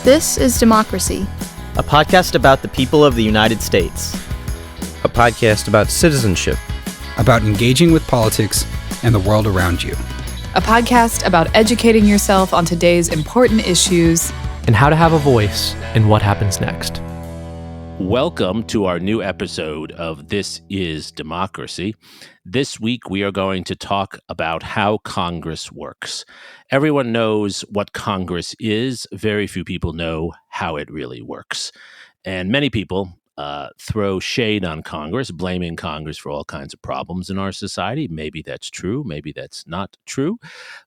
This is Democracy, a podcast about the people of the United States. A podcast about citizenship, about engaging with politics and the world around you. A podcast about educating yourself on today's important issues and how to have a voice in what happens next. Welcome to our new episode of This is Democracy. This week, we are going to talk about how Congress works. Everyone knows what Congress is. Very few people know how it really works. And many people throw shade on Congress, blaming Congress for all kinds of problems in our society. Maybe that's true. Maybe that's not true.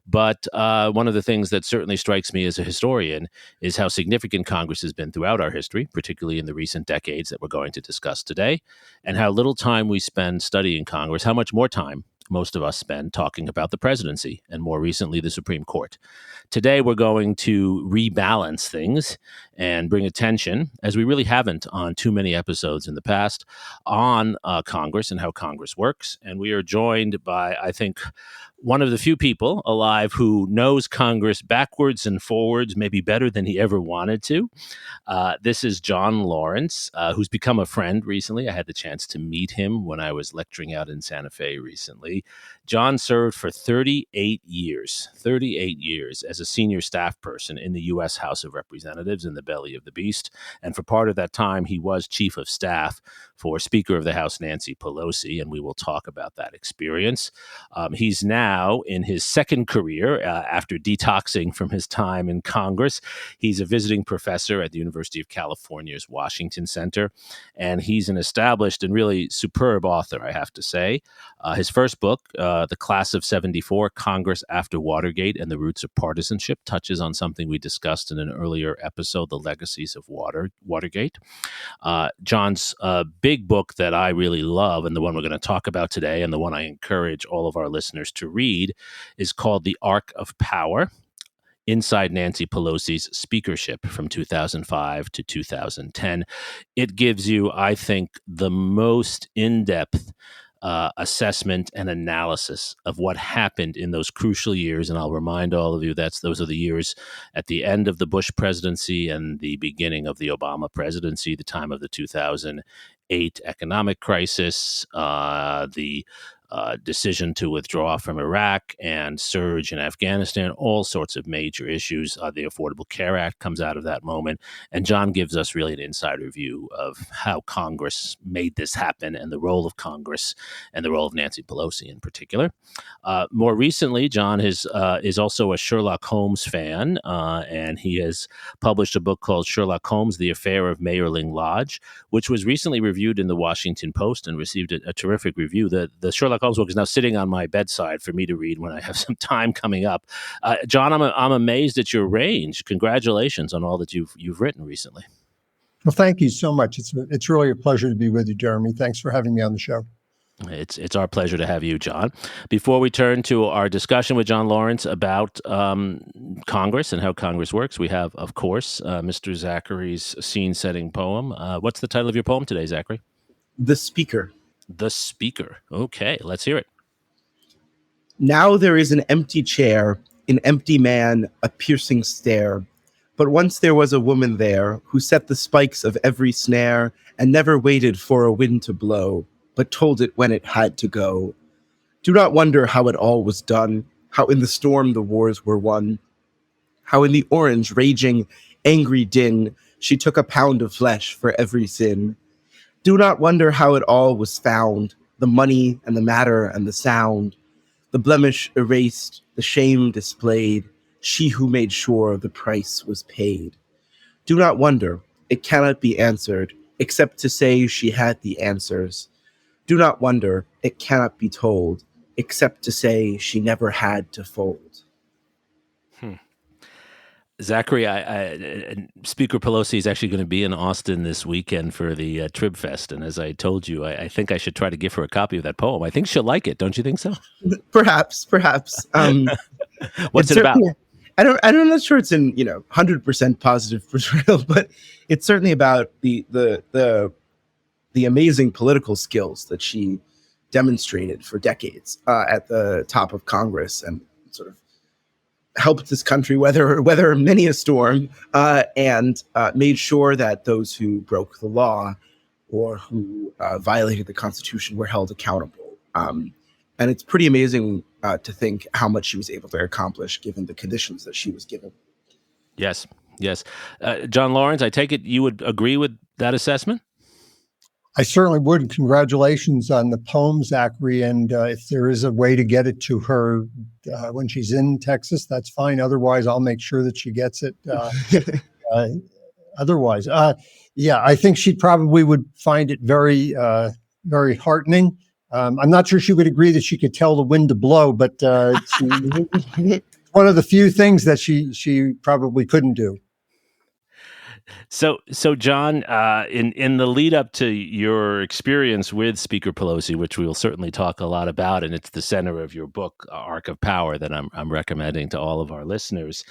But one of the things that certainly strikes me as a historian is how significant Congress has been throughout our history, particularly in the recent decades that we're going to discuss today, and how little time we spend studying Congress, how much more time most of us spend talking about the presidency and more recently the Supreme Court. Today, we're going to rebalance things and bring attention, as we really haven't on too many episodes in the past, on Congress and how Congress works. And we are joined by, I think, one of the few people alive who knows Congress backwards and forwards, maybe better than he ever wanted to. This is John Lawrence, who's become a friend recently. I had the chance to meet him when I was lecturing out in Santa Fe recently. John served for 38 years as a senior staff person in the U.S. House of Representatives in the belly of the beast. And for part of that time, he was chief of staff for Speaker of the House Nancy Pelosi, and we will talk about that experience. He's now in his second career after detoxing from his time in Congress. He's a visiting professor at the University of California's Washington Center, and he's an established and really superb author, I have to say. His first book, The Class of 74, Congress After Watergate and the Roots of Partisanship, touches on something we discussed in an earlier episode, The Legacies of Watergate. John's big book that I really love, and the one we're going to talk about today, and the one I encourage all of our listeners to read, is called The Arc of Power: Inside Nancy Pelosi's Speakership from 2005 to 2010. It gives you, I think, the most in-depth assessment and analysis of what happened in those crucial years. And I'll remind all of you those are the years at the end of the Bush presidency and the beginning of the Obama presidency, the time of the 2008 economic crisis, the decision to withdraw from Iraq and surge in Afghanistan, all sorts of major issues. The Affordable Care Act comes out of that moment. And John gives us really an insider view of how Congress made this happen and the role of Congress and the role of Nancy Pelosi in particular. More recently, John is also a Sherlock Holmes fan, and he has published a book called Sherlock Holmes, The Affair of Mayerling Lodge, which was recently reviewed in the Washington Post and received a terrific review. The Sherlock Holmes book is now sitting on my bedside for me to read when I have some time coming up. John, I'm amazed at your range. Congratulations on all that you've written recently. Well, thank you so much. It's really a pleasure to be with you, Jeremy. Thanks for having me on the show. It's our pleasure to have you, John. Before we turn to our discussion with John Lawrence about Congress and how Congress works, we have, of course, Mr. Zachary's scene-setting poem. What's the title of your poem today, Zachary? The Speaker. The Speaker. Okay, let's hear it. Now there is an empty chair, an empty man, a piercing stare. But once there was a woman there who set the spikes of every snare and never waited for a wind to blow, but told it when it had to go. Do not wonder how it all was done, how in the storm the wars were won, how in the orange raging angry din she took a pound of flesh for every sin. Do not wonder how it all was found, the money and the matter and the sound, the blemish erased, the shame displayed, she who made sure the price was paid. Do not wonder, it cannot be answered, except to say she had the answers. Do not wonder, it cannot be told, except to say she never had to fold. Zachary, Speaker Pelosi is actually going to be in Austin this weekend for the Trib Fest. And as I told you, I think I should try to give her a copy of that poem. I think she'll like it. Don't you think so? Perhaps. What's it about? I'm not sure it's in 100% positive portrayal, but it's certainly about the amazing political skills that she demonstrated for decades at the top of Congress and sort of helped this country weather many a storm, and made sure that those who broke the law or who violated the Constitution were held accountable. And it's pretty amazing to think how much she was able to accomplish given the conditions that she was given. Yes. John Lawrence, I take it you would agree with that assessment? I certainly would. Congratulations on the poem, Zachary. And if there is a way to get it to her when she's in Texas, that's fine. Otherwise, I'll make sure that she gets it. Otherwise, I think she probably would find it very, very heartening. I'm not sure she would agree that she could tell the wind to blow, but one of the few things that she probably couldn't do. So John, in the lead up to your experience with Speaker Pelosi, which we will certainly talk a lot about, and it's the center of your book, Arc of Power, that I'm recommending to all of our listeners.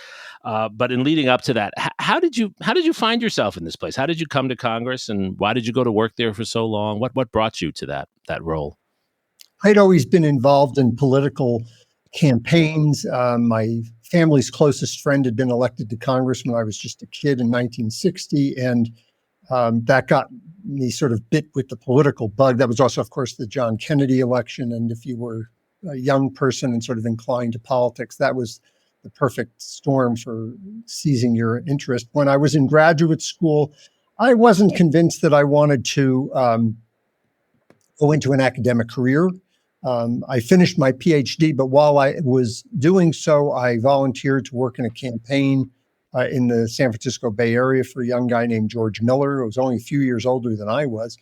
But in leading up to that, how did you find yourself in this place? How did you come to Congress, and why did you go to work there for so long? What brought you to that role? I'd always been involved in political campaigns. My family's closest friend had been elected to Congress when I was just a kid in 1960, and that got me sort of bit with the political bug. That was also, of course, the John Kennedy election, and if you were a young person and sort of inclined to politics, that was the perfect storm for seizing your interest. When I was in graduate school, I wasn't convinced that I wanted to go into an academic career. I finished my PhD, but while I was doing so, I volunteered to work in a campaign in the San Francisco Bay Area for a young guy named George Miller, who was only a few years older than I was.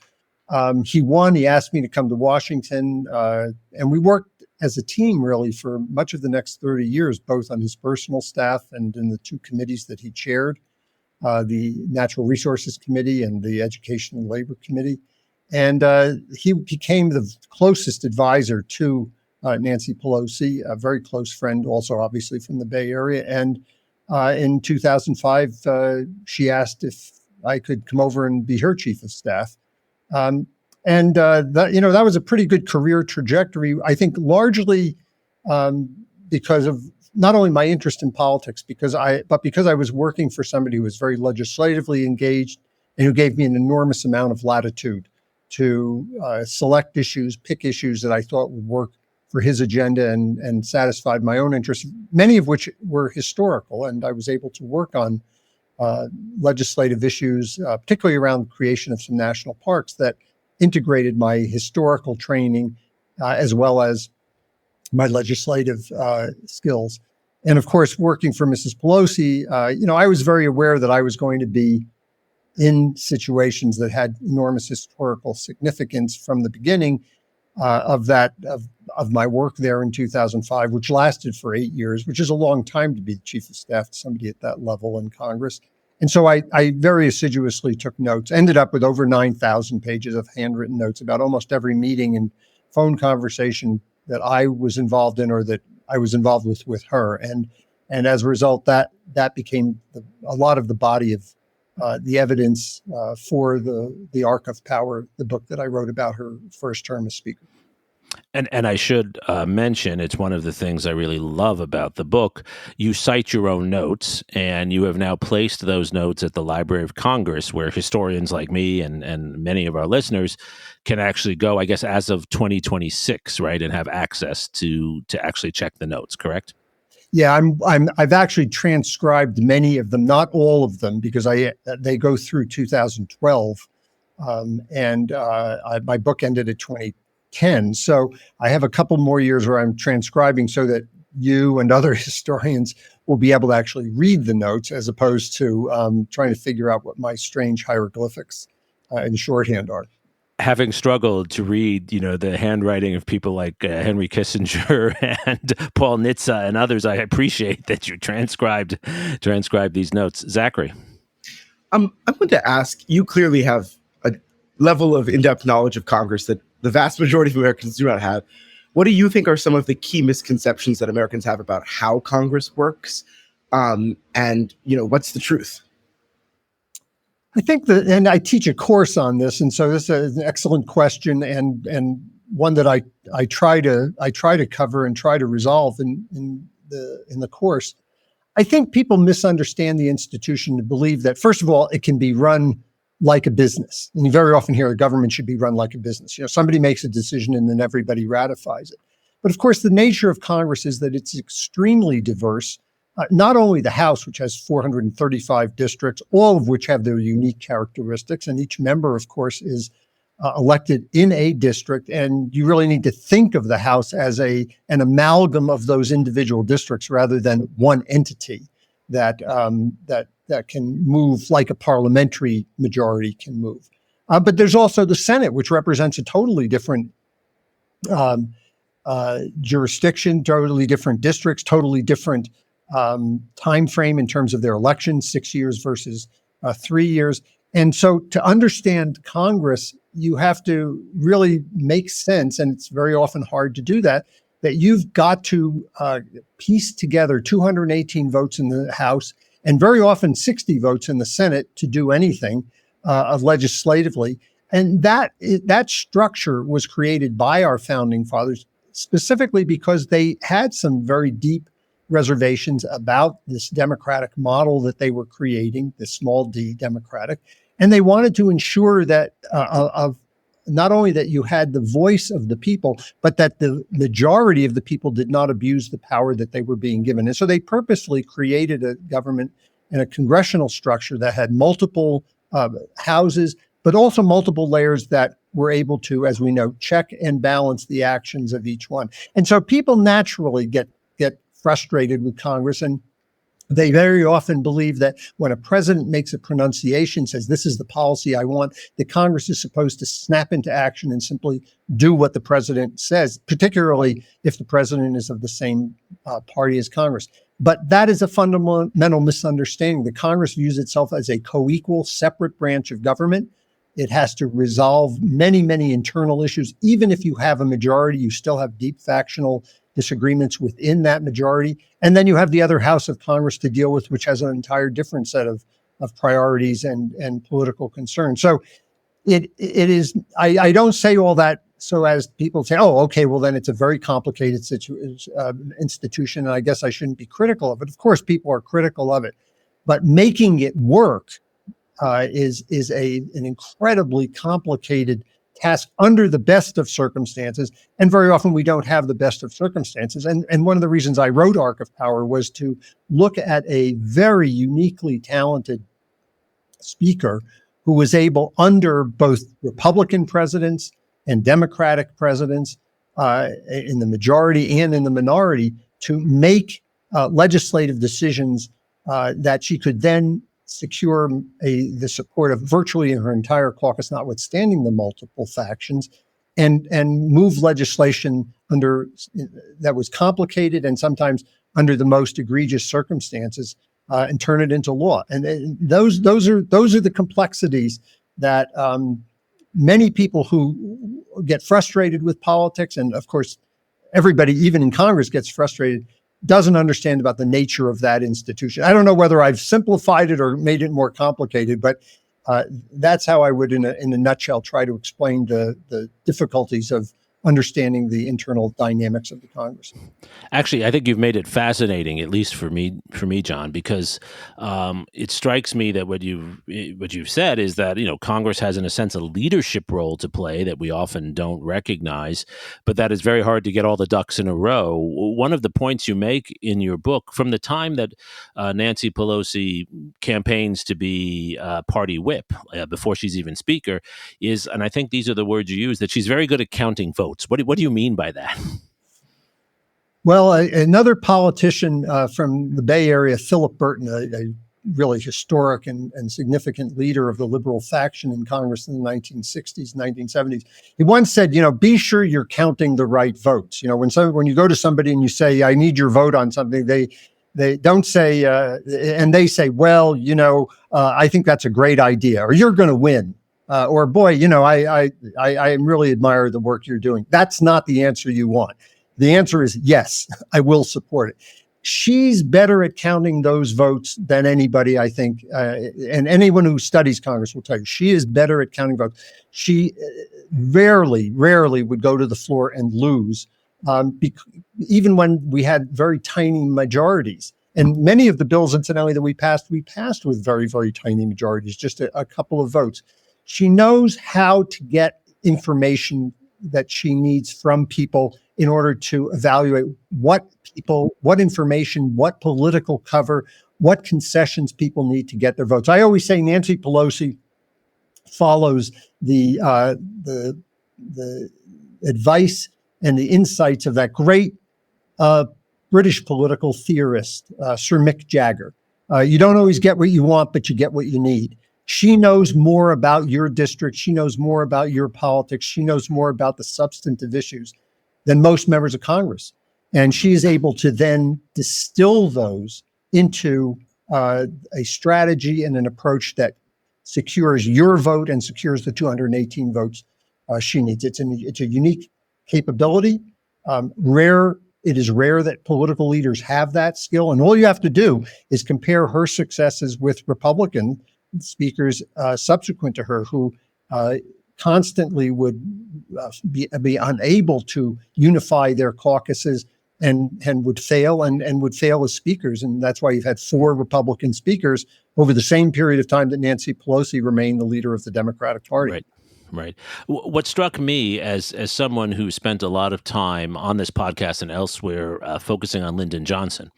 He won. He asked me to come to Washington, and we worked as a team, really, for much of the next 30 years, both on his personal staff and in the two committees that he chaired, the Natural Resources Committee and the Education and Labor Committee. And he became the closest advisor to Nancy Pelosi, a very close friend, also obviously from the Bay Area. And in 2005, she asked if I could come over and be her chief of staff. That was a pretty good career trajectory, I think, largely because of not only my interest in politics, but because I was working for somebody who was very legislatively engaged and who gave me an enormous amount of latitude to select issues, pick issues that I thought would work for his agenda and satisfied my own interests, many of which were historical. And I was able to work on legislative issues, particularly around the creation of some national parks that integrated my historical training as well as my legislative skills. And of course, working for Mrs. Pelosi, I was very aware that I was going to be in situations that had enormous historical significance from the beginning of my work there in 2005, which lasted for 8 years, which is a long time to be the chief of staff to somebody at that level in Congress. And so I very assiduously took notes, ended up with over 9,000 pages of handwritten notes about almost every meeting and phone conversation that I was involved in or that I was involved with her. And as a result, that became a lot of the body of the evidence for the Arc of Power, the book that I wrote about her first term as Speaker. And I should mention, it's one of the things I really love about the book. You cite your own notes, and you have now placed those notes at the Library of Congress, where historians like me and many of our listeners can actually go, I guess, as of 2026, right, and have access to actually check the notes, correct? Yeah, I've actually transcribed many of them, not all of them, because they go through 2012, and my book ended at 2010. So I have a couple more years where I'm transcribing so that you and other historians will be able to actually read the notes as opposed to trying to figure out what my strange hieroglyphics in shorthand are. Having struggled to read, the handwriting of people like Henry Kissinger and Paul Nitze and others, I appreciate that you transcribed these notes. Zachary. I want to ask, you clearly have a level of in-depth knowledge of Congress that the vast majority of Americans do not have. What do you think are some of the key misconceptions that Americans have about how Congress works? And what's the truth? I think and I teach a course on this, and so this is an excellent question and one that I try to cover and try to resolve in the course. I think people misunderstand the institution to believe that, first of all, it can be run like a business. And you very often hear a government should be run like a business. Somebody makes a decision and then everybody ratifies it. But of course, the nature of Congress is that it's extremely diverse. Not only the House, which has 435 districts, all of which have their unique characteristics, and each member, of course, is elected in a district, and you really need to think of the House as an amalgam of those individual districts rather than one entity that can move like a parliamentary majority can move. But there's also the Senate, which represents a totally different jurisdiction, totally different districts, totally different time frame in terms of their elections, 6 years versus 3 years. And so to understand Congress, you have to really make sense, and it's very often hard to do that you've got to piece together 218 votes in the House and very often 60 votes in the Senate to do anything legislatively. And that structure was created by our founding fathers specifically because they had some very deep reservations about this democratic model that they were creating, the small d democratic. And they wanted to ensure that not only that you had the voice of the people, but that the majority of the people did not abuse the power that they were being given. And so they purposely created a government and a congressional structure that had multiple houses, but also multiple layers that were able to, as we know, check and balance the actions of each one. And so people naturally get frustrated with Congress, and they very often believe that when a president makes a pronunciation, says, this is the policy I want, that Congress is supposed to snap into action and simply do what the president says, particularly if the president is of the same party as Congress. But that is a fundamental misunderstanding. The Congress views itself as a co-equal, separate branch of government. It has to resolve many, many internal issues. Even if you have a majority, you still have deep factional disagreements within that majority. And then you have the other House of Congress to deal with, which has an entire different set of priorities and political concerns. So it is, I don't say all that so as people say, oh, okay, well, then it's a very complicated institution, and I guess I shouldn't be critical of it. Of course, people are critical of it. But making it work is an incredibly complicated task under the best of circumstances. And very often we don't have the best of circumstances. And one of the reasons I wrote Arc of Power was to look at a very uniquely talented speaker who was able, under both Republican presidents and Democratic presidents, in the majority and in the minority, to make legislative decisions that she could then secure the support of virtually her entire caucus, notwithstanding the multiple factions, and move legislation that was complicated and sometimes under the most egregious circumstances, and turn it into law. And those are the complexities that many people who get frustrated with politics, and of course everybody, even in Congress, gets frustrated, doesn't understand about the nature of that institution. I don't know whether I've simplified it or made it more complicated, but that's how I would, in a nutshell, try to explain the difficulties of understanding the internal dynamics of the Congress. Actually, I think you've made it fascinating, at least for me, John, because it strikes me that what you've said is that Congress has, in a sense, a leadership role to play that we often don't recognize, but that is very hard to get all the ducks in a row. One of the points you make in your book, from the time that Nancy Pelosi campaigns to be party whip before she's even speaker, is, and I think these are the words you use, that she's very good at counting votes. What do you mean by that? Well, another politician from the Bay Area, Philip Burton, a really historic and significant leader of the liberal faction in Congress in the 1960s, 1970s, he once said, be sure you're counting the right votes. When you go to somebody and you say, I need your vote on something, they don't say, and they say, well, I think that's a great idea, or you're going to win. Or boy, I really admire the work you're doing. That's not the answer you want. The answer is yes, I will support it. She's better at counting those votes than anybody, I think, and anyone who studies Congress will tell you. She is better at counting votes. She rarely would go to the floor and lose, even when we had very tiny majorities. And many of the bills, incidentally, that we passed with very, very tiny majorities, just a couple of votes. She knows how to get information that she needs from people in order to evaluate what information, what political cover, what concessions people need to get their votes. I always say Nancy Pelosi follows the advice and the insights of that great British political theorist, Sir Mick Jagger. You don't always get what you want, but you get what you need. She knows more about your district. She knows more about your politics. She knows more about the substantive issues than most members of Congress. And she is able to then distill those into a strategy and an approach that secures your vote and secures the 218 votes she needs. It's a unique capability. It is rare that political leaders have that skill. And all you have to do is compare her successes with Republican speakers subsequent to her who constantly would be unable to unify their caucuses and would fail and would fail as speakers. And that's why you've had 4 Republican speakers over the same period of time that Nancy Pelosi remained the leader of the Democratic Party. Right. What struck me as someone who spent a lot of time on this podcast and elsewhere focusing on Lyndon Johnson,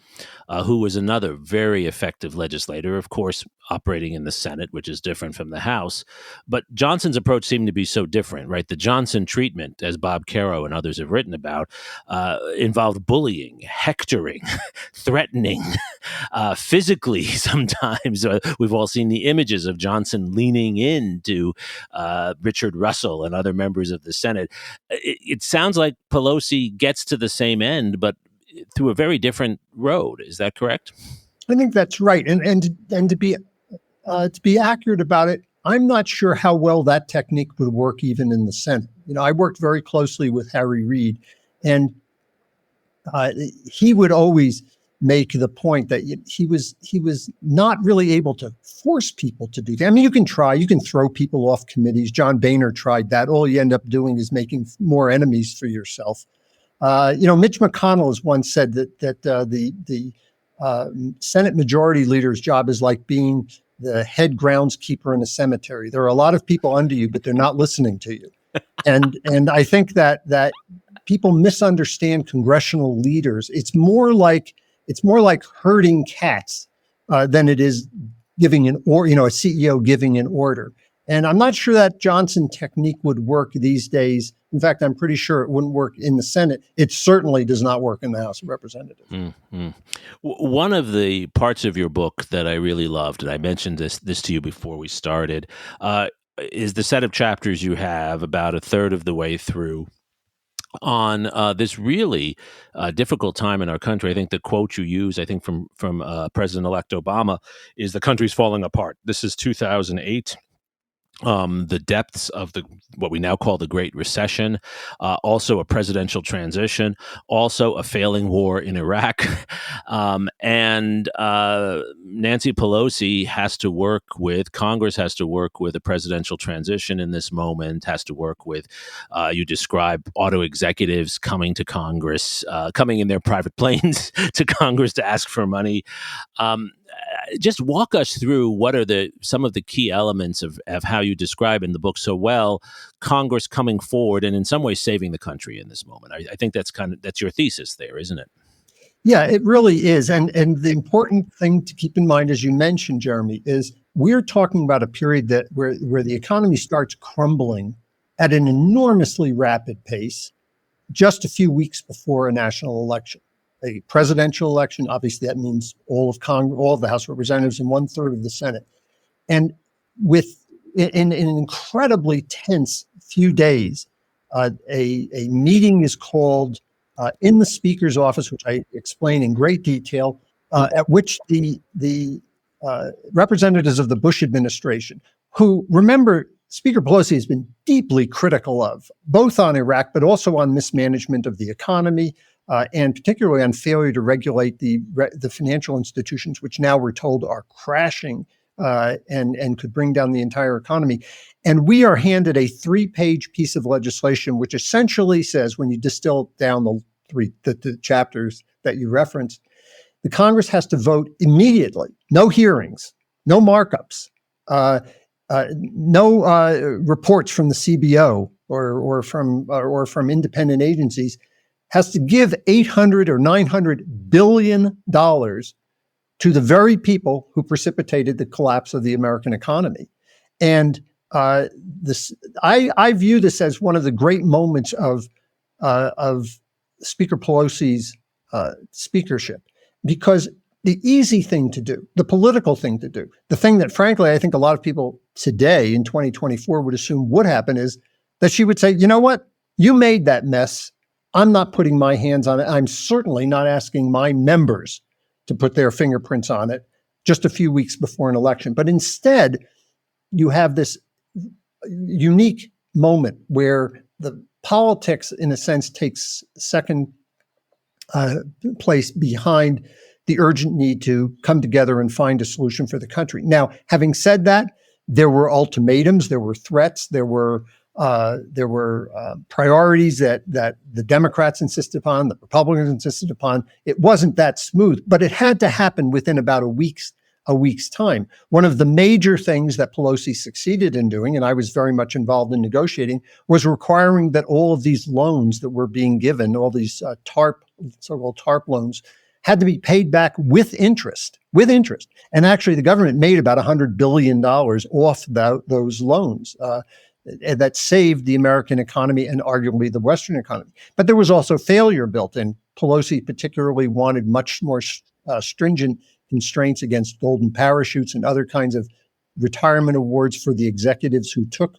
who was another very effective legislator, of course, operating in the Senate, which is different from the House. But Johnson's approach seemed to be so different, right? The Johnson treatment, as Bob Caro and others have written about, involved bullying, hectoring, threatening, physically sometimes. We've all seen the images of Johnson leaning into Richard Russell and other members of the Senate. It sounds like Pelosi gets to the same end, but through a very different road. Is that correct? I think that's right. And to be accurate about it, I'm not sure how well that technique would work even in the Senate. I worked very closely with Harry Reid, and he would always make the point that he was not really able to force people to do that. I mean, you can throw people off committees. John Boehner tried that. All you end up doing is making more enemies for yourself. Mitch McConnell has once said that the Senate Majority Leader's job is like being the head groundskeeper in a cemetery. There are a lot of people under you, but they're not listening to you. And I think that people misunderstand congressional leaders. It's more like herding cats than it is giving a CEO giving an order. And I'm not sure that Johnson technique would work these days. In fact, I'm pretty sure it wouldn't work in the Senate. It certainly does not work in the House of Representatives. Mm-hmm. One of the parts of your book that I really loved, and I mentioned this to you before we started, is the set of chapters you have about a third of the way through on this really difficult time in our country. I think the quote you use, from President-elect Obama, is "The country's falling apart." This is 2008. The depths of what we now call the Great Recession, also a presidential transition, also a failing war in Iraq. And Nancy Pelosi Congress has to work with a presidential transition in this moment, has to work with, you describe auto executives coming to Congress, coming in their private planes to Congress to ask for money. Just walk us through what are some of the key elements of how you describe in the book so well Congress coming forward and in some ways saving the country in this moment. I think that's your thesis there, isn't it? Yeah, it really is. And the important thing to keep in mind, as you mentioned, Jeremy, is we're talking about a period where the economy starts crumbling at an enormously rapid pace just a few weeks before a national election. A presidential election, obviously that means all of Congress, all of the House of Representatives, and 1/3 of the Senate. And in an incredibly tense few days, a meeting is called in the Speaker's office, which I explain in great detail, at which the representatives of the Bush administration, who, remember, Speaker Pelosi has been deeply critical of, both on Iraq, but also on mismanagement of the economy, and particularly on failure to regulate the financial institutions, which now we're told are crashing and could bring down the entire economy. And we are handed a 3-page piece of legislation, which essentially says, when you distill down the chapters that you referenced, the Congress has to vote immediately. No hearings, no markups, no reports from the CBO or from independent agencies. Has to give $800 or $900 billion to the very people who precipitated the collapse of the American economy. And I view this as one of the great moments of Speaker Pelosi's speakership, because the easy thing to do, the political thing to do, the thing that frankly I think a lot of people today in 2024 would assume would happen, is that she would say, you know what, you made that mess. I'm not putting my hands on it. I'm certainly not asking my members to put their fingerprints on it just a few weeks before an election. But instead, you have this unique moment where the politics, in a sense, takes second place behind the urgent need to come together and find a solution for the country. Now, having said that, there were ultimatums, there were threats, there were priorities that the Democrats insisted upon, the Republicans insisted upon. It wasn't that smooth, but it had to happen within about a week's time. One of the major things that Pelosi succeeded in doing, and I was very much involved in negotiating, was requiring that all of these loans that were being given, all these so-called TARP loans, had to be paid back with interest. And actually, the government made about $100 billion off those loans. That saved the American economy and arguably the Western economy. But there was also failure built in. Pelosi particularly wanted much more stringent constraints against golden parachutes and other kinds of retirement awards for the executives who took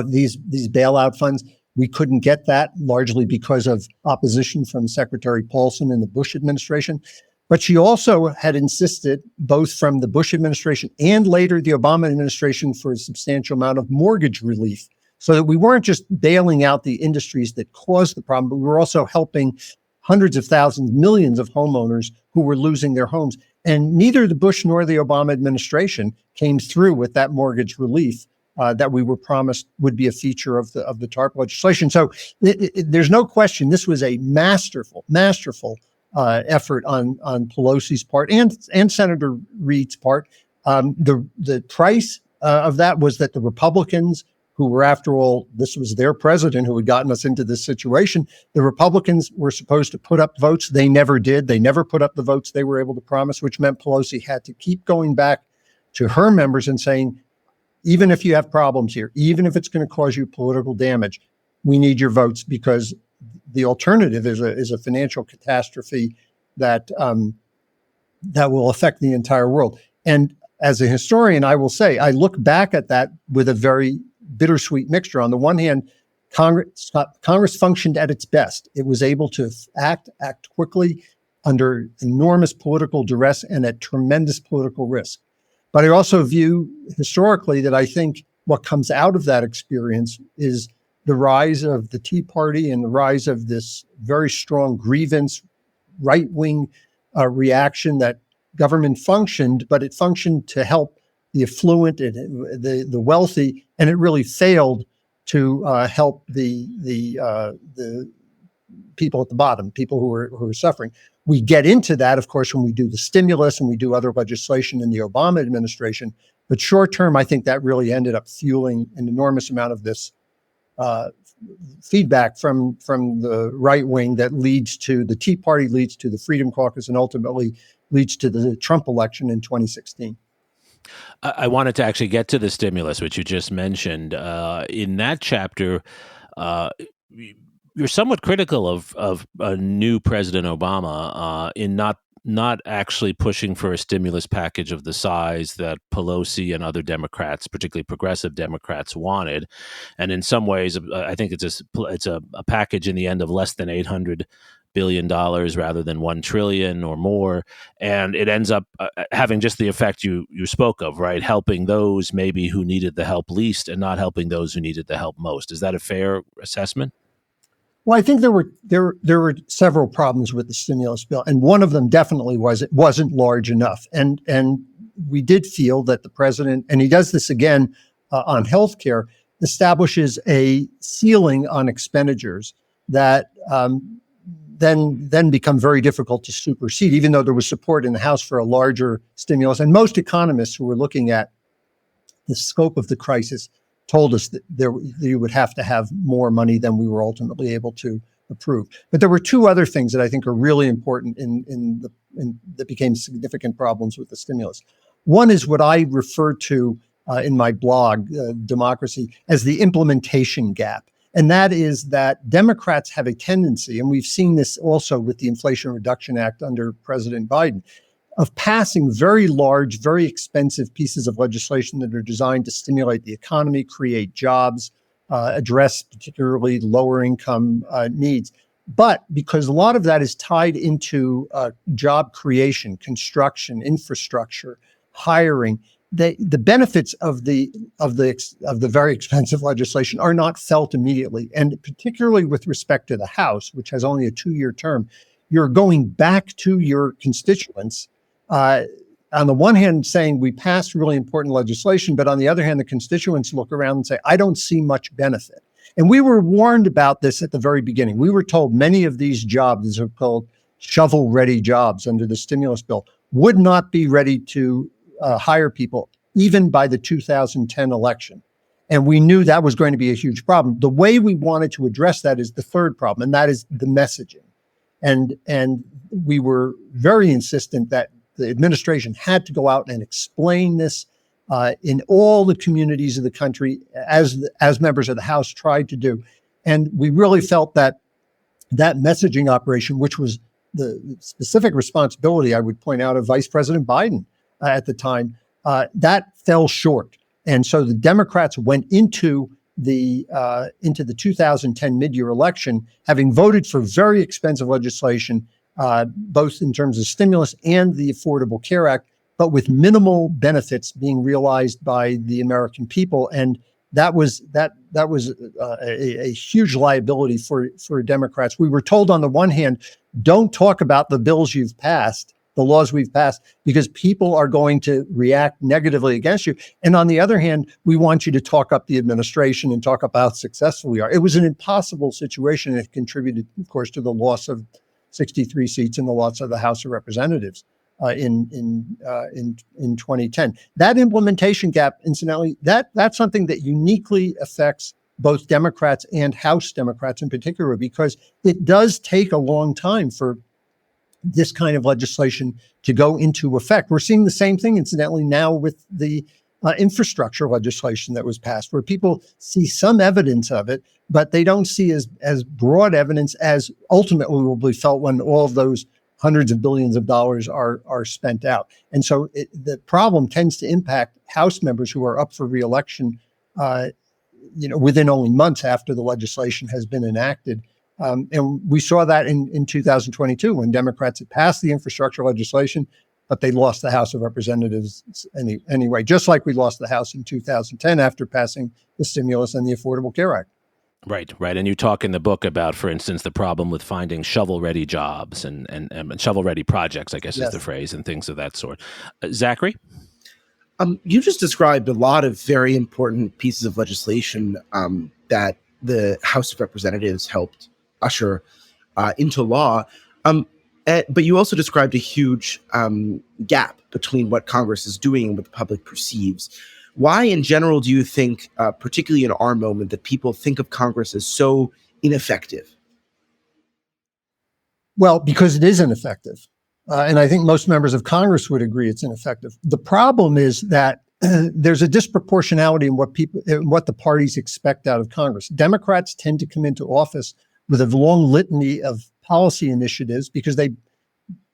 these bailout funds. We couldn't get that, largely because of opposition from Secretary Paulson in the Bush administration. But she also had insisted, both from the Bush administration and later the Obama administration, for a substantial amount of mortgage relief, so that we weren't just bailing out the industries that caused the problem, but we were also helping hundreds of thousands, millions of homeowners who were losing their homes. And neither the Bush nor the Obama administration came through with that mortgage relief that we were promised would be a feature of the TARP legislation. So there's no question this was a masterful effort on Pelosi's part and Senator Reid's part. The price of that was that the Republicans, who were, after all, this was their president who had gotten us into this situation, the Republicans were supposed to put up votes. They never did. They never put up the votes they were able to promise, which meant Pelosi had to keep going back to her members and saying, even if you have problems here, even if it's going to cause you political damage, we need your votes, because the alternative is a financial catastrophe that will affect the entire world. And as a historian, I will say, I look back at that with a very bittersweet mixture. On the one hand, Congress functioned at its best. It was able to act quickly under enormous political duress and at tremendous political risk. But I also view historically that I think what comes out of that experience is the rise of the Tea Party and the rise of this very strong grievance, right-wing reaction that government functioned, but it functioned to help the affluent and the wealthy, and it really failed to help the people at the bottom, people who are suffering. We get into that, of course, when we do the stimulus and we do other legislation in the Obama administration. But short term, I think that really ended up fueling an enormous amount of this feedback from the right wing that leads to the Tea Party, leads to the Freedom Caucus, and ultimately leads to the Trump election in 2016. I wanted to actually get to the stimulus, which you just mentioned. In that chapter, you're somewhat critical of new President Obama in not actually pushing for a stimulus package of the size that Pelosi and other Democrats, particularly progressive Democrats, wanted. And in some ways, I think it's a package in the end of less than $800 billion rather than $1 trillion or more. And it ends up having just the effect you spoke of, right? Helping those maybe who needed the help least and not helping those who needed the help most. Is that a fair assessment? Well, I think there were several problems with the stimulus bill, and one of them definitely was it wasn't large enough. And we did feel that the president, and he does this again on healthcare, establishes a ceiling on expenditures that then become very difficult to supersede, even though there was support in the House for a larger stimulus. And most economists who were looking at the scope of the crisis told us that you would have to have more money than we were ultimately able to approve. But there were two other things that I think are really important that became significant problems with the stimulus. One is what I refer to in my blog, Democracy, as the implementation gap. And that is that Democrats have a tendency, and we've seen this also with the Inflation Reduction Act under President Biden, of passing very large, very expensive pieces of legislation that are designed to stimulate the economy, create jobs, address particularly lower income needs. But because a lot of that is tied into job creation, construction, infrastructure, hiring, the benefits of the very expensive legislation are not felt immediately. And particularly with respect to the House, which has only a 2-year term, you're going back to your constituents. On the one hand, saying we passed really important legislation, but on the other hand, the constituents look around and say, I don't see much benefit. And we were warned about this at the very beginning. We were told many of these jobs, these are called shovel-ready jobs under the stimulus bill, would not be ready to hire people even by the 2010 election. And we knew that was going to be a huge problem. The way we wanted to address that is the third problem, and that is the messaging. And we were very insistent that the administration had to go out and explain this in all the communities of the country, as members of the House tried to do. And we really felt that messaging operation, which was the specific responsibility, I would point out, of Vice President Biden at the time, that fell short. And so the Democrats went into the 2010 mid-year election, having voted for very expensive legislation, both in terms of stimulus and the Affordable Care Act, but with minimal benefits being realized by the American people. And that was a huge liability for Democrats. We were told on the one hand, don't talk about the bills you've passed, the laws we've passed, because people are going to react negatively against you. And on the other hand, we want you to talk up the administration and talk about how successful we are. It was an impossible situation. It contributed, of course, to the loss of 63 seats in the loss of the House of Representatives in 2010. That implementation gap, incidentally, that's something that uniquely affects both Democrats and House Democrats in particular, because it does take a long time for this kind of legislation to go into effect. We're seeing the same thing, incidentally, now with the infrastructure legislation that was passed, where people see some evidence of it, but they don't see as broad evidence as ultimately will be felt when all of those hundreds of billions of dollars are spent out. And so the problem tends to impact House members who are up for reelection, within only months after the legislation has been enacted. And we saw that in 2022 when Democrats had passed the infrastructure legislation, but they lost the House of Representatives anyway, just like we lost the House in 2010 after passing the stimulus and the Affordable Care Act. Right. And you talk in the book about, for instance, the problem with finding shovel-ready jobs and shovel-ready projects, I guess is the phrase, and things of that sort. Zachary? You just described a lot of very important pieces of legislation that the House of Representatives helped usher into law. But you also described a huge gap between what Congress is doing and what the public perceives. Why, in general, do you think, particularly in our moment, that people think of Congress as so ineffective? Well, because it is ineffective. And I think most members of Congress would agree it's ineffective. The problem is that there's a disproportionality in what the parties expect out of Congress. Democrats tend to come into office with a long litany of policy initiatives because they,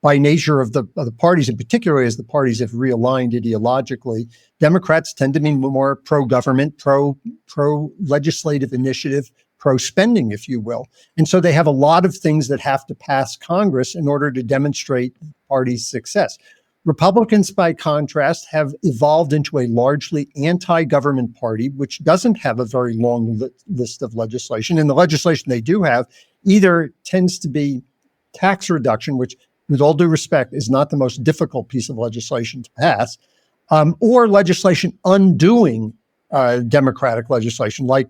by nature of the parties, and particularly as the parties have realigned ideologically, Democrats tend to be more pro-government, pro-legislative initiative, pro-spending, if you will. And so they have a lot of things that have to pass Congress in order to demonstrate the party's success. Republicans, by contrast, have evolved into a largely anti-government party, which doesn't have a very long list of legislation. And the legislation they do have either tends to be tax reduction, which, with all due respect, is not the most difficult piece of legislation to pass, or legislation undoing Democratic legislation, like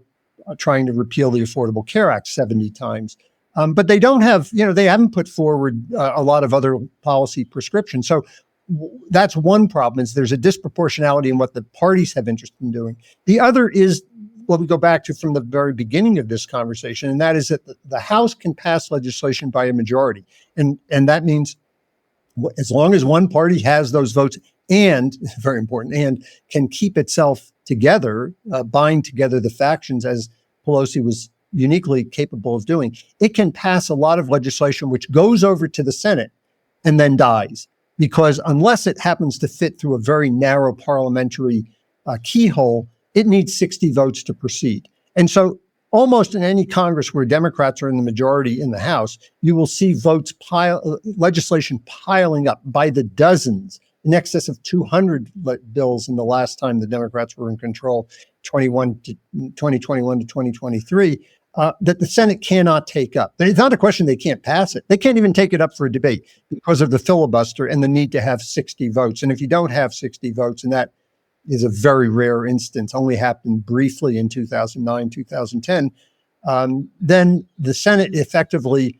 trying to repeal the Affordable Care Act 70 times But they don't have, they haven't put forward a lot of other policy prescriptions. So that's one problem, is there's a disproportionality in what the parties have interest in doing. The other is what we go back to from the very beginning of this conversation, and that is that the House can pass legislation by a majority. And that means as long as one party has those votes and, very important, and can keep itself together, bind together the factions as Pelosi was uniquely capable of doing, it can pass a lot of legislation which goes over to the Senate and then dies. Because unless it happens to fit through a very narrow parliamentary keyhole, it needs 60 votes to proceed. And so almost in any Congress where Democrats are in the majority in the House, you will see legislation piling up by the dozens, in excess of 200 bills in the last time the Democrats were in control, 2021 to 2023, that the Senate cannot take up. It's not a question they can't pass it. They can't even take it up for a debate because of the filibuster and the need to have 60 votes. And if you don't have 60 votes, and that is a very rare instance, only happened briefly in 2009, 2010, then the Senate effectively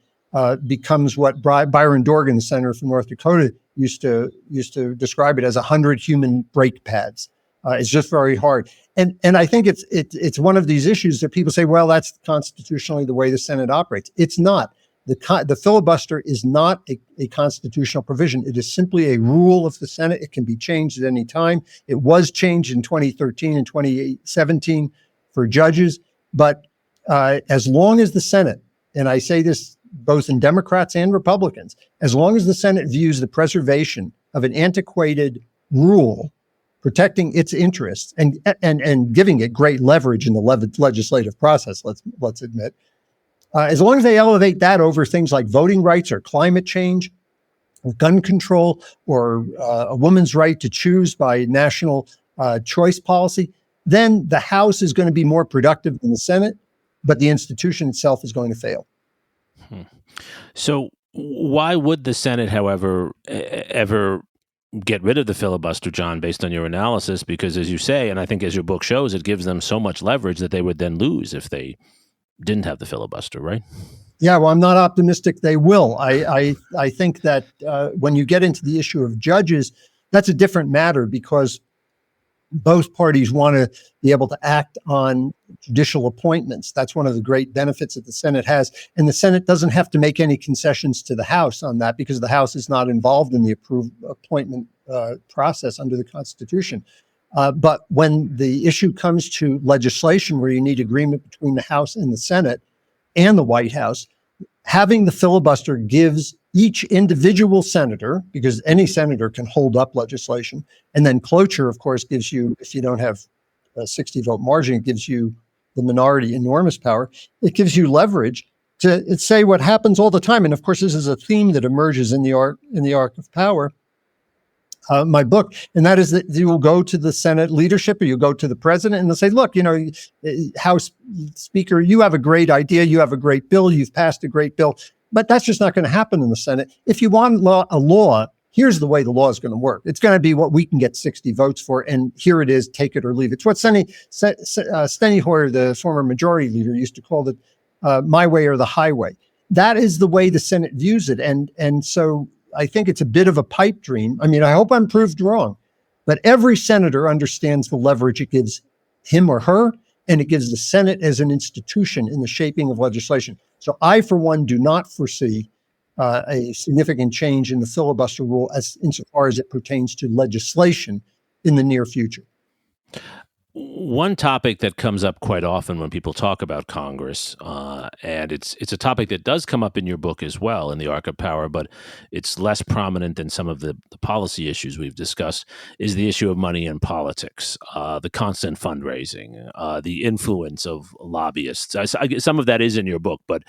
becomes what Byron Dorgan, the senator from North Dakota, used to describe it as 100 human brake pads. It's just very hard. And I think it's one of these issues that people say, well, that's constitutionally the way the Senate operates. It's not. The filibuster is not a constitutional provision. It is simply a rule of the Senate. It can be changed at any time. It was changed in 2013 and 2017 for judges. But as long as the Senate, and I say this both in Democrats and Republicans, as long as the Senate views the preservation of an antiquated rule protecting its interests and giving it great leverage in the legislative process, let's admit, as long as they elevate that over things like voting rights or climate change or gun control or a woman's right to choose by national choice policy, then the House is going to be more productive than the Senate, but the institution itself is going to fail. So why would the Senate, however, ever get rid of the filibuster, John, based on your analysis? Because as you say, and I think as your book shows, it gives them so much leverage that they would then lose if they didn't have the filibuster, right? Yeah, well, I'm not optimistic they will. I think that when you get into the issue of judges, that's a different matter because both parties want to be able to act on judicial appointments. That's one of the great benefits that the Senate has. And the Senate doesn't have to make any concessions to the House on that because the House is not involved in the appointment process under the Constitution. But when the issue comes to legislation where you need agreement between the House and the Senate and the White House, having the filibuster gives each individual senator, because any senator can hold up legislation, and then cloture, of course, gives you, if you don't have a 60-vote margin, it gives you the minority enormous power. It gives you leverage to say what happens all the time. And of course, this is a theme that emerges in the Arc of Power, my book, and that is that you will go to the Senate leadership or you go to the president and they'll say, look, House Speaker, you have a great idea. You have a great bill. You've passed a great bill. But that's just not going to happen in the Senate. If you want a law, here's the way the law is going to work. It's going to be what we can get 60 votes for, and here it is, take it or leave it. It's what Steny Hoyer, the former majority leader, used to call it my way or the highway. That is the way the Senate views it. And so I think it's a bit of a pipe dream. I mean, I hope I'm proved wrong, but every senator understands the leverage it gives him or her, and it gives the Senate as an institution in the shaping of legislation. So I, for one, do not foresee a significant change in the filibuster rule insofar as it pertains to legislation in the near future. One topic that comes up quite often when people talk about Congress, and it's a topic that does come up in your book as well, in the Arc of Power, but it's less prominent than some of the policy issues we've discussed, is the issue of money in politics, the constant fundraising, the influence of lobbyists. Some of that is in your book, but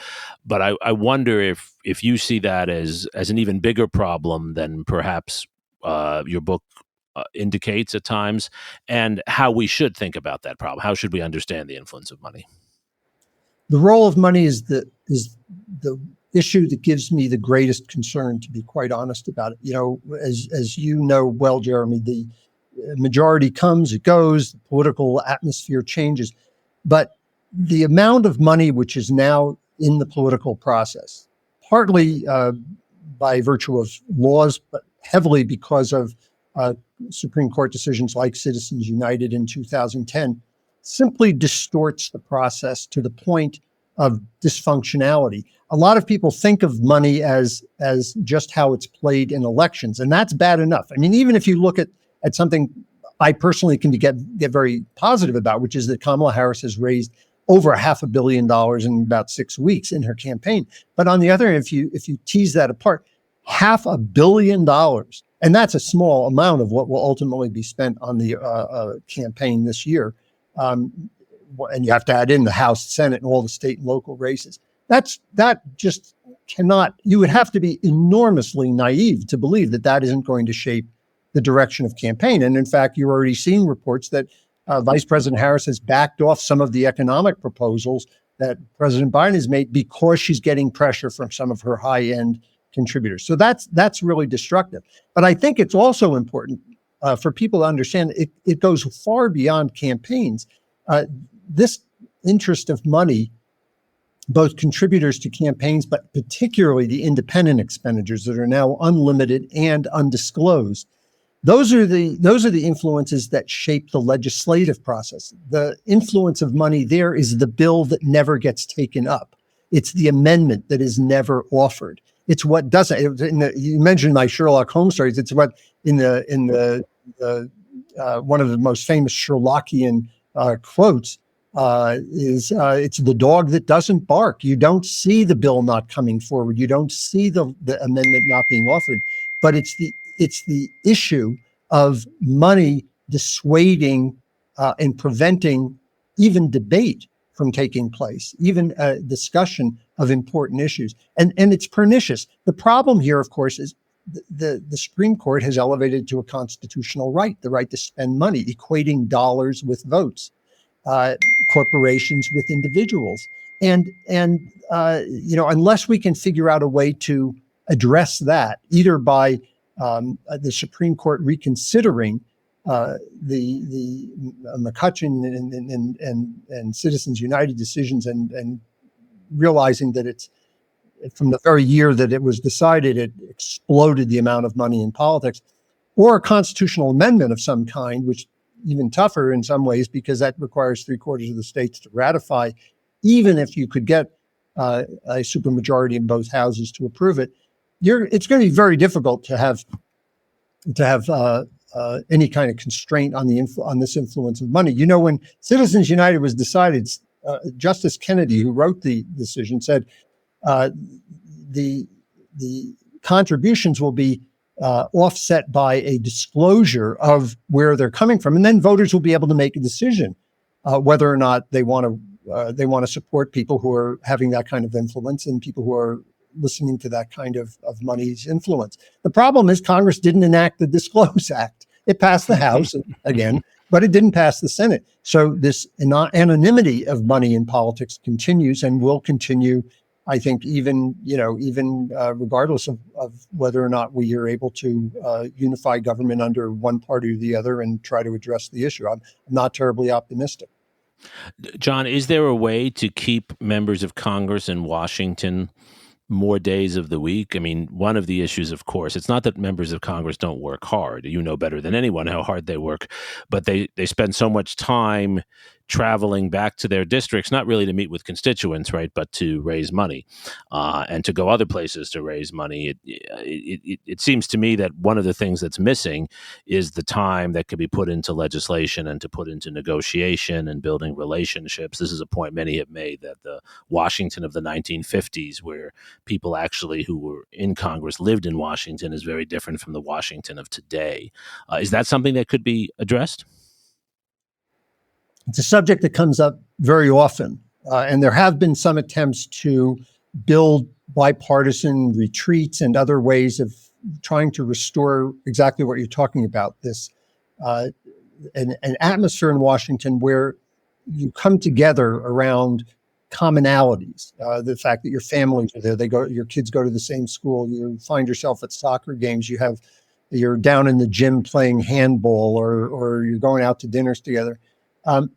I wonder if you see that as an even bigger problem than perhaps your book indicates at times, and how we should think about that problem. How should we understand the influence of money? The role of money is the issue that gives me the greatest concern, to be quite honest about it. As you know well, Jeremy, the majority comes, it goes, the political atmosphere changes, but the amount of money which is now in the political process, partly by virtue of laws, but heavily because of Supreme Court decisions like Citizens United in 2010, simply distorts the process to the point of dysfunctionality. A lot of people think of money as just how it's played in elections, and that's bad enough. I mean, even if you look at something I personally can get very positive about, which is that Kamala Harris has raised over $500 million in about 6 weeks in her campaign. But on the other hand, if you tease that apart, $500 million, and that's a small amount of what will ultimately be spent on the campaign this year. And you have to add in the House, Senate, and all the state and local races. That just cannot, you would have to be enormously naive to believe that isn't going to shape the direction of campaign. And in fact, you're already seeing reports that Vice President Harris has backed off some of the economic proposals that President Biden has made because she's getting pressure from some of her high-end contributors. So that's really destructive. But I think it's also important for people to understand it goes far beyond campaigns. This interest of money, both contributors to campaigns, but particularly the independent expenditures that are now unlimited and undisclosed, those are the influences that shape the legislative process. The influence of money there is the bill that never gets taken up. It's the amendment that is never offered. It's what doesn't. You mentioned my Sherlock Holmes stories. It's what in the one of the most famous Sherlockian quotes is it's the dog that doesn't bark. You don't see the bill not coming forward. You don't see the amendment not being offered. But it's the issue of money dissuading and preventing even debate from taking place, even a discussion of important issues. And it's pernicious. The problem here, of course, is the Supreme Court has elevated to a constitutional right, the right to spend money, equating dollars with votes, corporations with individuals. And unless we can figure out a way to address that, either by the Supreme Court reconsidering the McCutcheon and Citizens United decisions and realizing that it's from the very year that it was decided, it exploded the amount of money in politics, or a constitutional amendment of some kind, which even tougher in some ways because that requires 3/4 of the states to ratify, even if you could get a supermajority in both houses to approve it. It's going to be very difficult to have any kind of constraint on this influence of money. When Citizens United was decided, Justice Kennedy, who wrote the decision, said the contributions will be offset by a disclosure of where they're coming from, and then voters will be able to make a decision whether or not they want to support people who are having that kind of influence and people who are listening to that kind of money's influence. The problem is Congress didn't enact the Disclose Act. It passed the House again, but it didn't pass the Senate. So this anonymity of money in politics continues and will continue, I think, even regardless of whether or not we are able to unify government under one party or the other and try to address the issue. I'm not terribly optimistic. John, is there a way to keep members of Congress in Washington more days of the week? I mean, one of the issues, of course, it's not that members of Congress don't work hard. You know better than anyone how hard they work, but they spend so much time traveling back to their districts, not really to meet with constituents, right, but to raise money and to go other places to raise money. It seems to me that one of the things that's missing is the time that could be put into legislation and to put into negotiation and building relationships. This is a point many have made, that the Washington of the 1950s, where people actually who were in Congress lived in Washington, is very different from the Washington of today. Is that something that could be addressed? It's a subject that comes up very often, and there have been some attempts to build bipartisan retreats and other ways of trying to restore exactly what you're talking about, this an atmosphere in Washington where you come together around commonalities, the fact that your families are there, your kids go to the same school, you find yourself at soccer games, you're down in the gym playing handball, or you're going out to dinners together.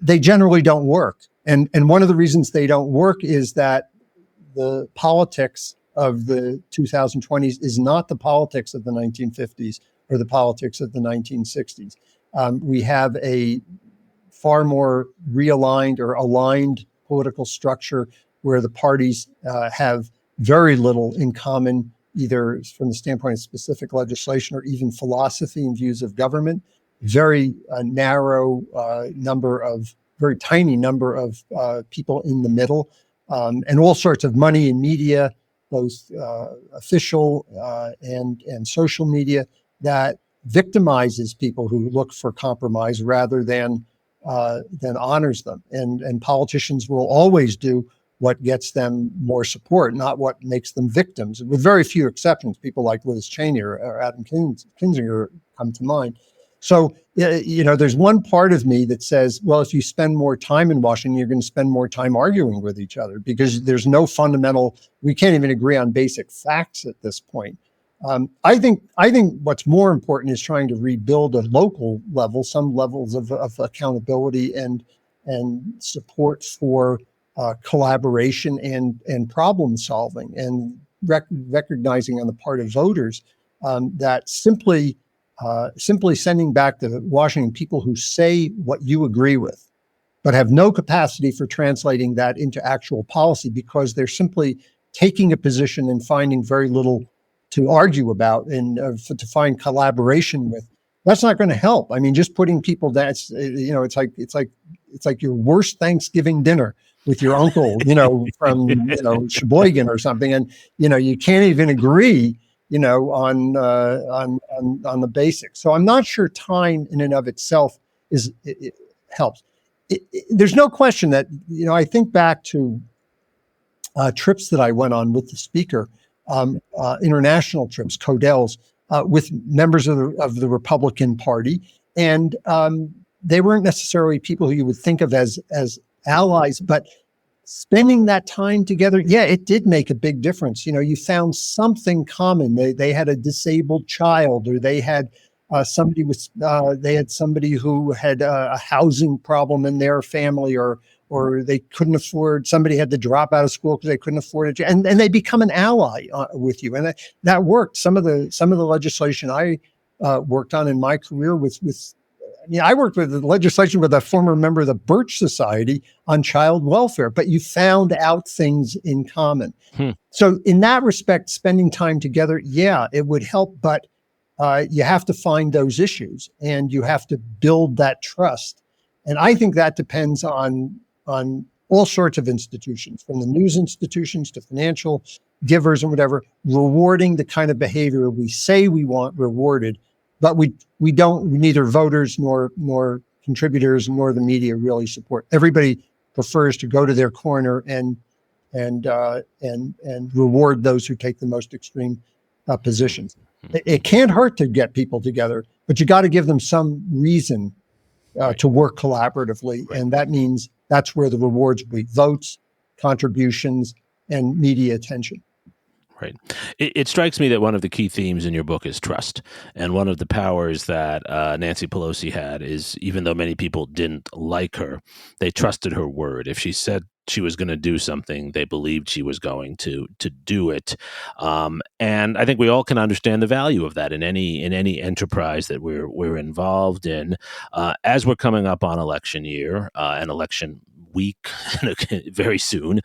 They generally don't work. And one of the reasons they don't work is that the politics of the 2020s is not the politics of the 1950s or the politics of the 1960s. We have a far more realigned or aligned political structure where the parties have very little in common, either from the standpoint of specific legislation or even philosophy and views of government. Very very tiny number of people in the middle, and all sorts of money in media, both official and social media, that victimizes people who look for compromise rather than honors them. And politicians will always do what gets them more support, not what makes them victims, with very few exceptions. People like Liz Cheney or Adam Kinzinger come to mind. So, there's one part of me that says, well, if you spend more time in Washington, you're going to spend more time arguing with each other because there's no we can't even agree on basic facts at this point. I think what's more important is trying to rebuild a local level, some levels of accountability and support for collaboration and problem solving, and recognizing on the part of voters that simply sending back to Washington people who say what you agree with, but have no capacity for translating that into actual policy because they're simply taking a position and finding very little to argue about and to find collaboration with. That's not going to help. I mean, just putting people down, it's like your worst Thanksgiving dinner with your uncle, from Sheboygan or something, and you can't even agree on the basics. So I'm not sure time in and of itself it helps. There's no question that, I think back to trips that I went on with the speaker, international trips, Codell's, with members of the Republican Party. And they weren't necessarily people who you would think of as allies, but spending that time together, it did make a big difference. You found something common. They had a disabled child, or they had somebody who had a housing problem in their family, or they couldn't afford. Somebody had to drop out of school because they couldn't afford it, and they become an ally with you, and that worked. Some of the legislation I worked on in my career I worked with the legislation with a former member of the Birch Society on child welfare, but you found out things in common. So in that respect, spending time together, it would help, but you have to find those issues and you have to build that trust. And I think that depends on all sorts of institutions, from the news institutions to financial givers and whatever, rewarding the kind of behavior we say we want rewarded. But we don't, neither voters nor contributors nor the media really support. Everybody prefers to go to their corner and reward those who take the most extreme positions. It can't hurt to get people together, but you got to give them some reason to work collaboratively, and that means that's where the rewards will be: votes, contributions, and media attention. Right. It strikes me that one of the key themes in your book is trust. And one of the powers that Nancy Pelosi had is, even though many people didn't like her, they trusted her word. If she said she was going to do something, they believed she was going to do it. And I think we all can understand the value of that in any enterprise that we're involved in. As we're coming up on election year, an election week very soon.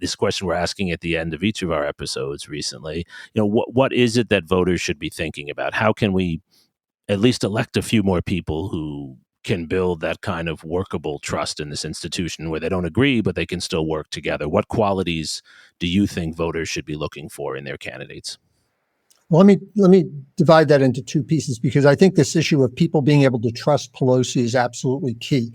This question we're asking at the end of each of our episodes recently, what is it that voters should be thinking about? How can we at least elect a few more people who can build that kind of workable trust in this institution where they don't agree, but they can still work together? What qualities do you think voters should be looking for in their candidates? Well, let me divide that into two pieces, because I think this issue of people being able to trust Pelosi is absolutely key.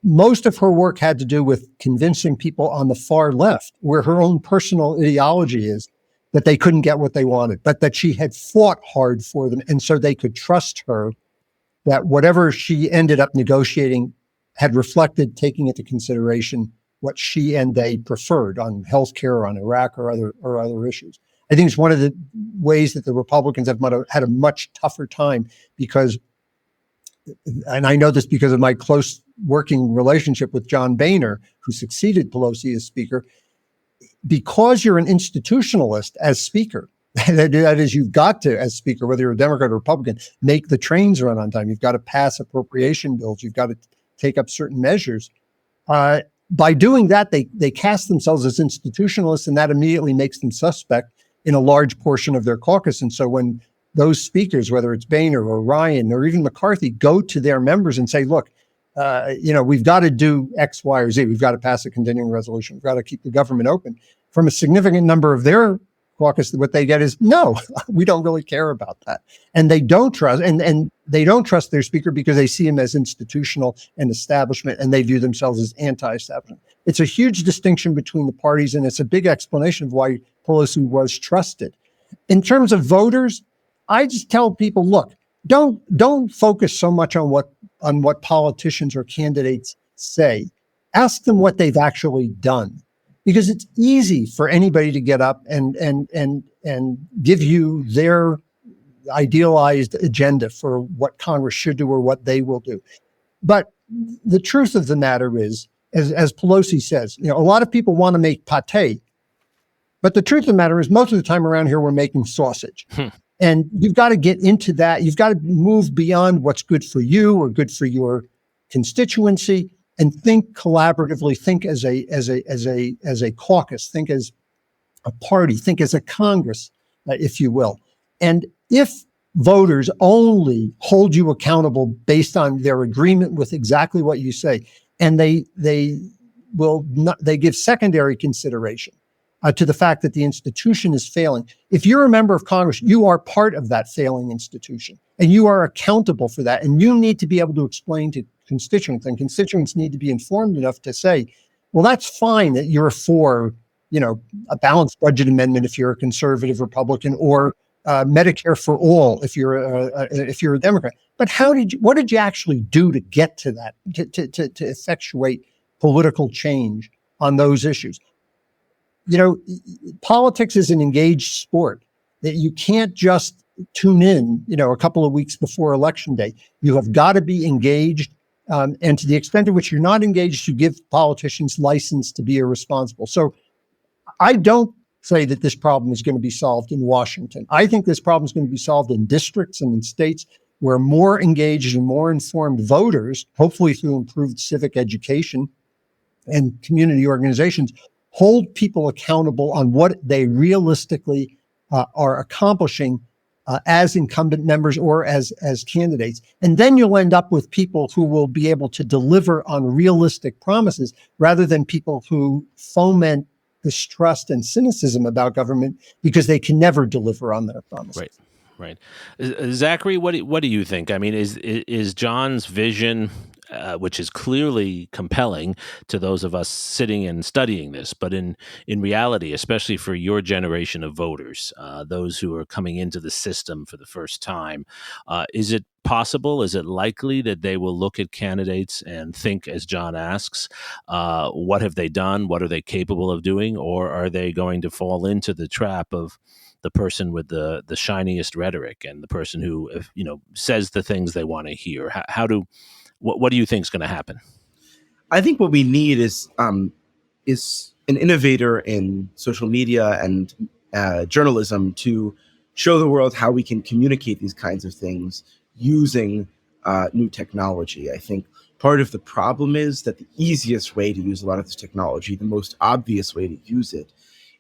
Most of her work had to do with convincing people on the far left, where her own personal ideology is, that they couldn't get what they wanted, but that she had fought hard for them. And so they could trust her that whatever she ended up negotiating had reflected, taking into consideration what she and they preferred on healthcare, on Iraq, or other issues. I think it's one of the ways that the Republicans have had a much tougher time, because, and I know this because of my close working relationship with John Boehner, who succeeded Pelosi as Speaker. because you're an institutionalist as Speaker, that is, you've got to, as Speaker, whether you're a Democrat or Republican, make the trains run on time. You've got to pass appropriation bills. You've got to take up certain measures. By doing that, they cast themselves as institutionalists, and that immediately makes them suspect in a large portion of their caucus. And so when those speakers, whether it's Boehner or Ryan or even McCarthy, go to their members and say, look, we've got to do X, Y, or Z. We've got to pass a continuing resolution. We've got to keep the government open. From a significant number of their caucus, what they get is, no, we don't really care about that. And they don't trust, and they don't trust their speaker because they see him as institutional and establishment, and they view themselves as anti-establishment. It's a huge distinction between the parties, and it's a big explanation of why Pelosi was trusted. In terms of voters, I just tell people, look, don't focus so much on what politicians or candidates say. Ask them what they've actually done. Because it's easy for anybody to get up and give you their idealized agenda for what Congress should do or what they will do. But the truth of the matter is, as Pelosi says, a lot of people want to make pate, but the truth of the matter is most of the time around here we're making sausage. And you've got to get into that. You've got to move beyond what's good for you or good for your constituency. And think collaboratively, think as a caucus, think as a party, think as a Congress, if you will. And if voters only hold you accountable based on their agreement with exactly what you say, and they give secondary consideration to the fact that the institution is failing. If you're a member of Congress, you are part of that failing institution, and you are accountable for that. And you need to be able to explain to constituents, and constituents need to be informed enough to say, well, that's fine that you're for, a balanced budget amendment if you're a conservative Republican, or Medicare for all if you're a Democrat. But what did you actually do to get to that, to effectuate political change on those issues? Politics is an engaged sport that you can't just tune in, a couple of weeks before Election Day. You have got to be engaged. And to the extent to which you're not engaged, you give politicians license to be irresponsible. So I don't say that this problem is going to be solved in Washington. I think this problem is going to be solved in districts and in states where more engaged and more informed voters, hopefully through improved civic education and community organizations, hold people accountable on what they realistically are accomplishing as incumbent members or as candidates. And then you'll end up with people who will be able to deliver on realistic promises rather than people who foment distrust and cynicism about government because they can never deliver on their promises. Right. Zachary, what do you think? I mean, is John's vision, which is clearly compelling to those of us sitting and studying this, but in reality, especially for your generation of voters, those who are coming into the system for the first time, is it possible? Is it likely that they will look at candidates and think, as John asks, what have they done? What are they capable of doing? Or are they going to fall into the trap of the person with the shiniest rhetoric and the person who, says the things they want to hear? What do you think is going to happen? I think what we need is an innovator in social media and journalism to show the world how we can communicate these kinds of things using new technology. I think part of the problem is that the easiest way to use a lot of this technology, the most obvious way to use it,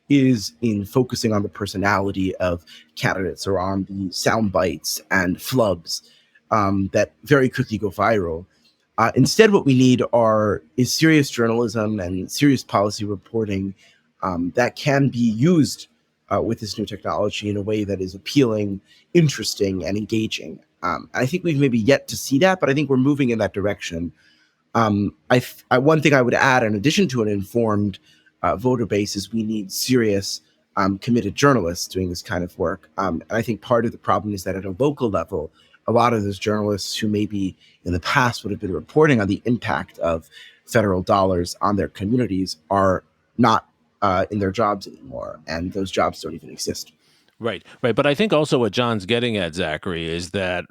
is in focusing on the personality of candidates or on the sound bites and flubs that very quickly go viral. Instead, what we need is serious journalism and serious policy reporting that can be used with this new technology in a way that is appealing, interesting, and engaging. I think we've maybe yet to see that, but I think we're moving in that direction. One thing I would add, in addition to an informed voter base, is we need serious, committed journalists doing this kind of work. And I think part of the problem is that at a local level, a lot of those journalists who maybe in the past would have been reporting on the impact of federal dollars on their communities are not in their jobs anymore, and those jobs don't even exist. Right. But I think also what John's getting at, Zachary, is that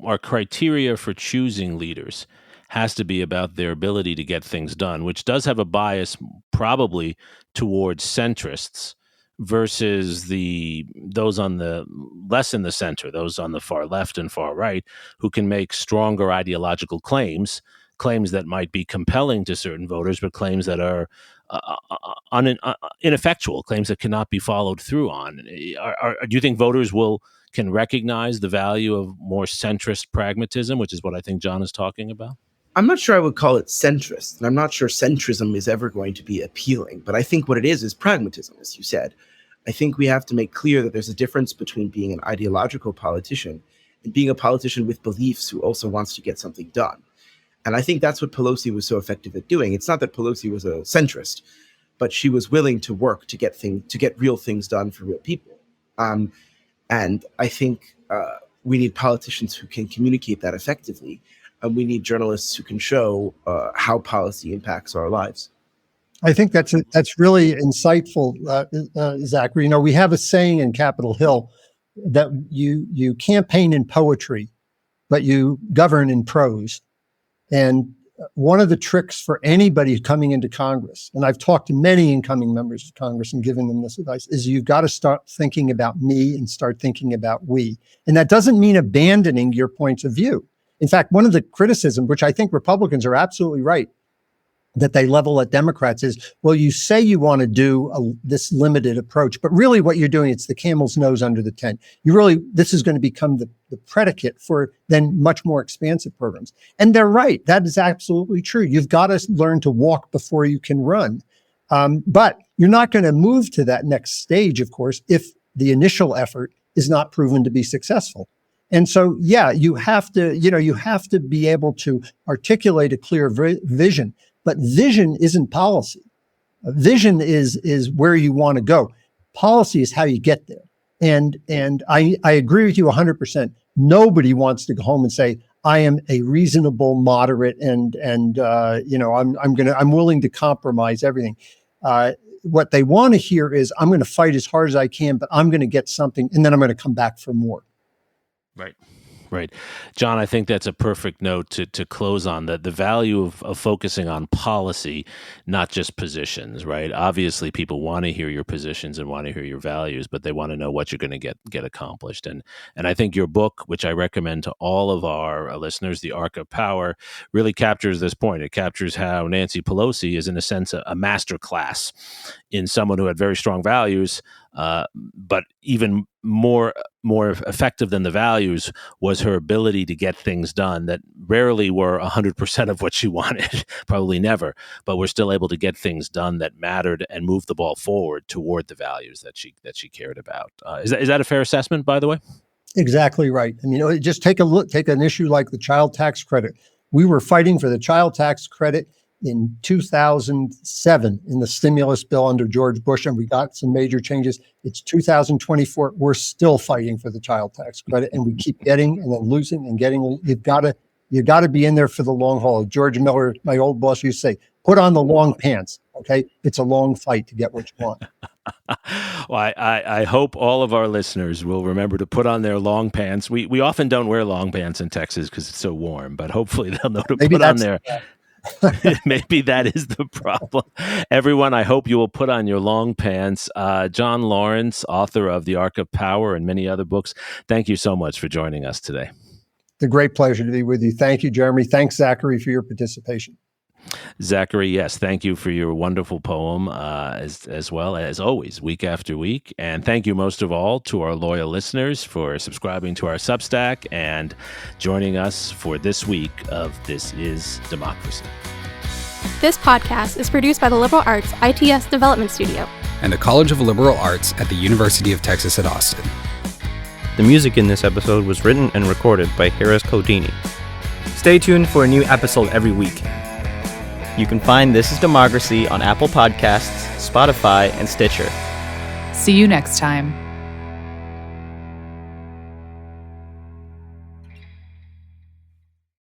our criteria for choosing leaders has to be about their ability to get things done, which does have a bias probably towards centrists versus those on the less in the center, those on the far left and far right, who can make stronger ideological claims that might be compelling to certain voters, but claims that are ineffectual, claims that cannot be followed through on. Do you think voters can recognize the value of more centrist pragmatism, which is what I think John is talking about? I'm not sure I would call it centrist, and I'm not sure centrism is ever going to be appealing, but I think what it is pragmatism, as you said. I think we have to make clear that there's a difference between being an ideological politician and being a politician with beliefs who also wants to get something done. And I think that's what Pelosi was so effective at doing. It's not that Pelosi was a centrist, but she was willing to work to get real things done for real people. And I think we need politicians who can communicate that effectively. And we need journalists who can show how policy impacts our lives. I think that's really insightful, Zachary. We have a saying in Capitol Hill that you campaign in poetry, but you govern in prose. And one of the tricks for anybody coming into Congress, and I've talked to many incoming members of Congress and given them this advice, is you've got to start thinking about me and start thinking about we. And that doesn't mean abandoning your points of view. In fact, one of the criticisms, which I think Republicans are absolutely right, that they level at Democrats is, well, you say you want to do this limited approach, but really what you're doing, it's the camel's nose under the tent. This is going to become the predicate for then much more expansive programs. And they're right. That is absolutely true. You've got to learn to walk before you can run. But you're not going to move to that next stage, of course, if the initial effort is not proven to be successful. And so, yeah, you have to be able to articulate a clear vision. But vision isn't policy. Vision is where you want to go. Policy is how you get there. And I agree with you 100%. Nobody wants to go home and say, I am a reasonable moderate and I'm willing to compromise everything. What they want to hear is, I'm going to fight as hard as I can, but I'm going to get something, and then I'm going to come back for more. Right. John, I think that's a perfect note to close on, that the value of focusing on policy, not just positions, right? Obviously, people want to hear your positions and want to hear your values, but they want to know what you're going to get accomplished. And I think your book, which I recommend to all of our listeners, The Arc of Power, really captures this point. It captures how Nancy Pelosi is, in a sense, a master class in someone who had very strong values, but even more effective than the values was her ability to get things done that rarely were 100% of what she wanted, probably never, but we're still able to get things done that mattered and move the ball forward toward the values that she cared about. Is that a fair assessment, by the way? Exactly right. I mean, just take an issue like the child tax credit. We were fighting for the child tax credit in 2007 in the stimulus bill under George Bush, and we got some major changes. It's 2024. We're still fighting for the child tax credit, and we keep getting and then losing and getting. You've got to be in there for the long haul. George Miller, my old boss, used to say, put on the long pants. Okay. It's a long fight to get what you want. Well, I hope all of our listeners will remember to put on their long pants. We often don't wear long pants in Texas because it's so warm, but hopefully they'll know to put on their... Maybe that is the problem. Everyone, I hope you will put on your long pants. John Lawrence, author of The Arc of Power and many other books, thank you so much for joining us today. It's a great pleasure to be with you. Thank you, Jeremy. Thanks, Zachary, for your participation. Zachary, yes, thank you for your wonderful poem, as well as always, week after week. And thank you most of all to our loyal listeners for subscribing to our Substack and joining us for this week of This Is Democracy. This podcast is produced by the Liberal Arts ITS Development Studio and the College of Liberal Arts at the University of Texas at Austin. The music in this episode was written and recorded by Harris Codini. Stay tuned for a new episode every week. You can find This is Democracy on Apple Podcasts, Spotify, and Stitcher. See you next time.